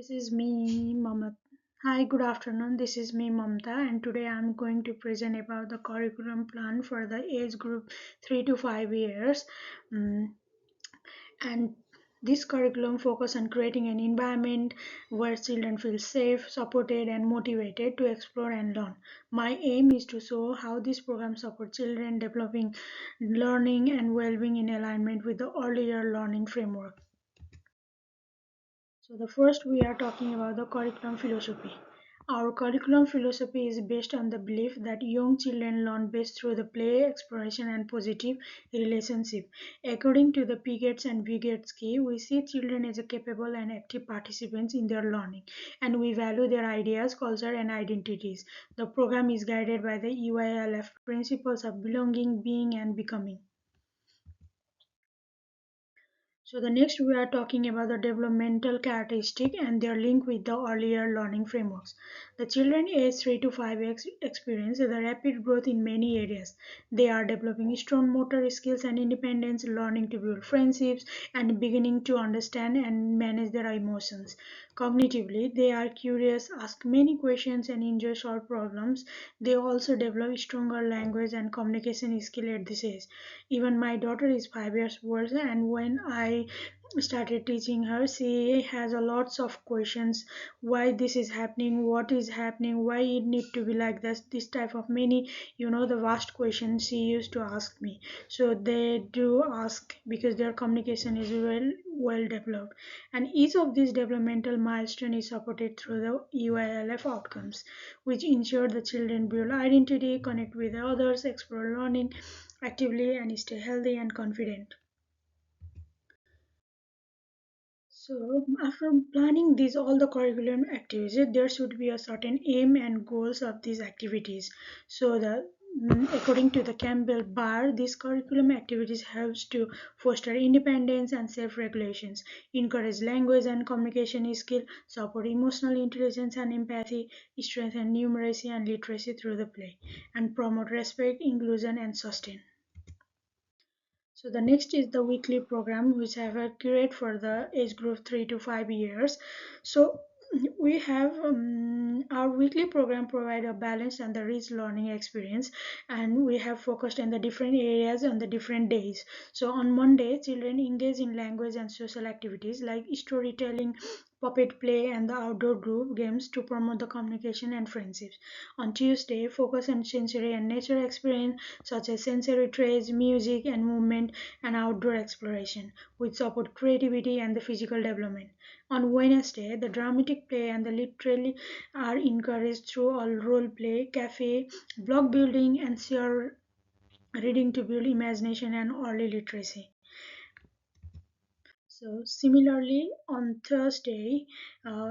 This is me, Mamata. Hi, good afternoon. This is me, Mamta, and today I'm going to present about the curriculum plan for the age group 3 to 5 years. Mm, and this curriculum focus on creating an environment where children feel safe, supported, and motivated to explore and learn. My aim is to show how this program supports children developing learning and well-being in alignment with the earlier learning framework. So the first we are talking about the curriculum philosophy. Our curriculum philosophy is based on the belief that young children learn best through the play, exploration, and positive relationship. According to the Pigot's and Vygotsky, we see children as a capable and active participants in their learning, and we value their ideas, culture, and identities. The program is guided by the UILF principles of belonging, being, and becoming. So the next we are talking about the developmental characteristic and their link with the earlier learning frameworks. The children age 3 to 5 experience the rapid growth in many areas. They are developing strong motor skills and independence, learning to build friendships, and beginning to understand and manage their emotions. Cognitively, they are curious, ask many questions, and enjoy solve problems. They also develop stronger language and communication skill at this age. Even my daughter is 5 years old, and when I started teaching her, she has a lots of questions. Why this is happening? What is happening? Why it need to be like this? This type of many, the vast questions she used to ask me. So they do ask because their communication is well developed, and each of these developmental milestone is supported through the UILF outcomes, which ensure the children build identity, connect with others, explore learning actively, and stay healthy and confident. So after planning these all the curriculum activities, there should be a certain aim and goals of these activities. So according to the Campbell Bar, these curriculum activities helps to foster independence and self-regulations, encourage language and communication skill, support emotional intelligence and empathy, strengthen numeracy and literacy through the play, and promote respect, inclusion, and sustain. So the next is the weekly program which I have created for the age group 3 to 5 years. So we have our weekly program provide a balanced and the rich learning experience, and we have focused on the different areas on the different days. So on Monday, children engage in language and social activities like storytelling, puppet play, and the outdoor group games to promote the communication and friendships. On Tuesday, focus on sensory and nature experience such as sensory traits, music and movement, and outdoor exploration, which support creativity and the physical development. On Wednesday, the dramatic play and the literary are encouraged through all role play, cafe, block building, and share reading to build imagination and early literacy. So similarly, on Thursday,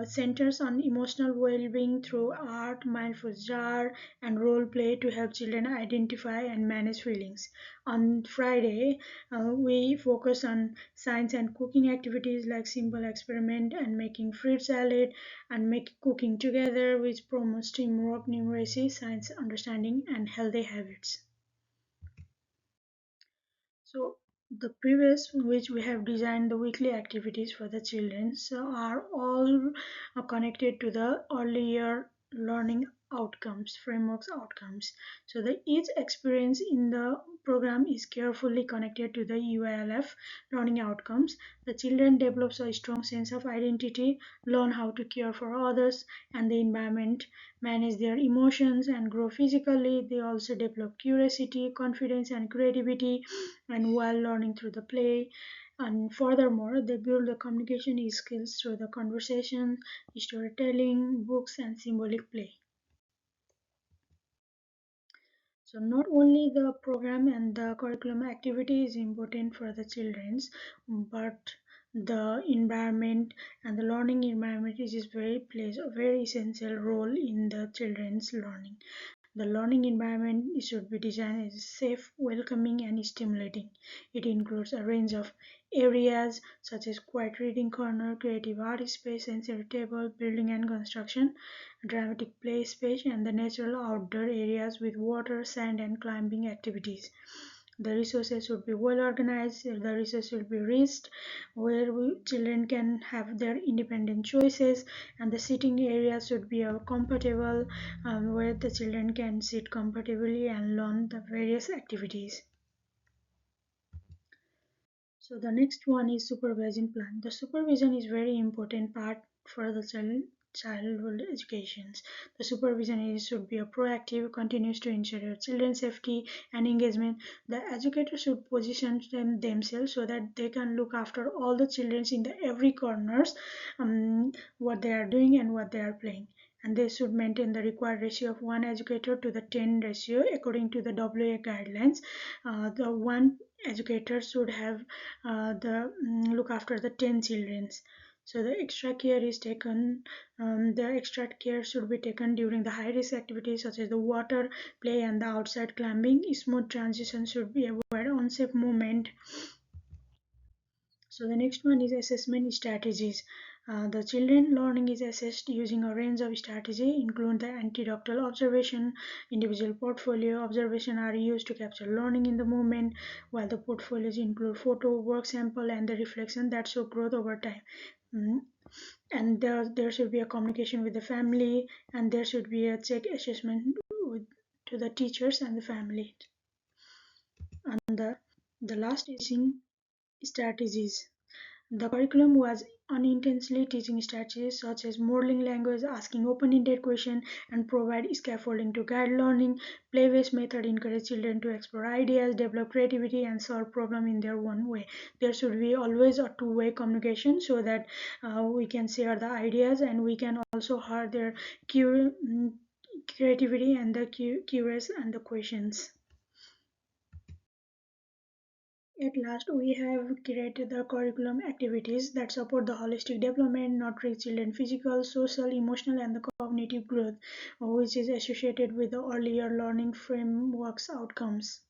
centers on emotional well-being through art, mindful jar, and role play to help children identify and manage feelings. On Friday, we focus on science and cooking activities like simple experiment and making fruit salad and make cooking together, which promotes teamwork, numeracy, science understanding, and healthy habits. So the previous which we have designed the weekly activities for the children so are all connected to the earlier learning outcomes frameworks outcomes. So the each experience in the program is carefully connected to the UILF learning outcomes. The children develops a strong sense of identity, learn how to care for others and the environment, manage their emotions, and grow physically. They also develop curiosity, confidence, and creativity, and while learning through the play. And furthermore, they build the communication skills through the conversation, storytelling, books, and symbolic play. So not only the program and the curriculum activity is important for the children's, but the environment and the learning environment is very plays a very essential role in the children's learning. The learning environment should be designed as safe, welcoming, and stimulating. It includes a range of areas such as quiet reading corner, creative art space, sensory table, building and construction, dramatic play space, and the natural outdoor areas with water, sand, and climbing activities. The resources should be well organized, the resources should be reached, where children can have their independent choices, and the sitting area should be comfortable, where the children can sit comfortably and learn the various activities. So the next one is supervision plan. The supervision is very important part for the childhood educations. The supervision should be a proactive, continuous to ensure your children's safety and engagement. The educator should position themselves so that they can look after all the children in the every corners, what they are doing and what they are playing. And they should maintain the required ratio of 1 educator to the 10 ratio according to the WA guidelines. The one educator should have the look after the 10 children. So the extra care is taken. The extra care should be taken during the high risk activities such as the water play and the outside climbing. Smooth transition should be avoided. Unsafe movement. So the next one is assessment strategies. The children learning is assessed using a range of strategy, include the antidoctoral observation, individual portfolio observation are used to capture learning in the moment, while the portfolios include photo, work sample, and the reflection that show growth over time. Mm, and there should be a communication with the family, and there should be a check assessment with, to the teachers and the family. And the last is in strategies. The curriculum was unintentionally teaching strategies such as modeling language, asking open-ended questions, and provide scaffolding to guide learning. Play-based method encourage children to explore ideas, develop creativity, and solve problems in their own way. There should be always a two-way communication so that we can share the ideas and we can also hear their creativity and the curious and the questions. At last, we have created the curriculum activities that support the holistic development, nurturing children's physical, social, emotional, and the cognitive growth, which is associated with the earlier learning frameworks outcomes.